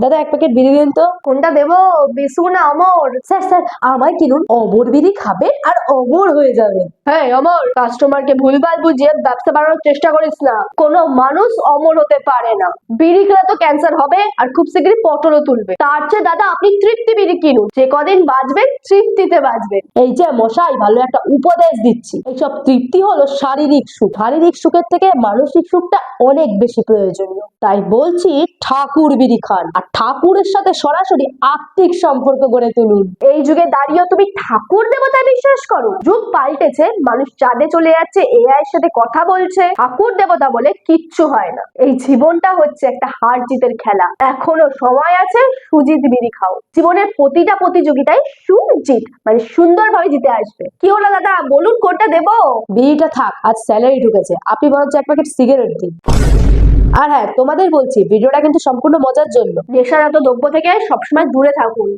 দাদা এক প্যাকেট বিড়ি দিন তো। কোনটা দেবো, বিশু না অমর? স্যার স্যার আমায় কিনুন, অমর বিড়ি খাবেন আর অমর হয়ে যাবেন। হ্যাঁ অমর, কাস্টমারকে ভুলভাল বুঝিয়ে ব্যবসা বাড়ানোর চেষ্টা করিস না। কোনো মানুষ অমর হতে পারে না। বিড়ি খেলে তো ক্যান্সার হবে আর খুব শীঘ্রই পটলও তুলবে। তার চেয়ে দাদা আপনি তৃপ্তি বিড়ি কিনুন, যে কদিন বাঁচবেন তৃপ্তিতে বাঁচবেন। এই যে মশাই ভালো একটা উপদেশ দিচ্ছি, এইসব তৃপ্তি হলো শারীরিক সুখ, শারীরিক সুখের থেকে মানসিক সুখটা অনেক বেশি প্রয়োজনীয়। তাই বলছি ঠাকুর বিড়ি খান আর ঠাকুরের সাথে সরাসরি আত্মিক সম্পর্ক গড়ে তুলুন। এই যুগে দাঁড়িয়েও তুমি ঠাকুর দেবতায় বিশ্বাস করো? যুগ পাল্টেছে, মানুষ চাঁদে চলে যাচ্ছে, এআই এর সাথে কথা বলছে, ঠাকুর দেবতা বলে কিচ্ছু হয় না। এই জীবনটা হচ্ছে একটা হার জিতের খেলা। এখনো সময় আছে, সুজিত বিড়ি খাও। জীবনের প্রতিটা প্রতিযোগিতায় সুজিত মানে সুন্দরভাবে জিতে আসবে। কি হলো দাদা, বলুন কোনটা দেবো? বিড়িটা থাক, আজ স্যালারি ঢুকেছে, আপনি বরঞ্চ এক প্যাকেট সিগারেট দিন। আর হ্যাঁ, তোমাদের বলছি ভিডিওটা কিন্তু সম্পূর্ণ মজার জন্য। নেশাজাত দ্রব্য থেকে সবসময় দূরে থাকুন।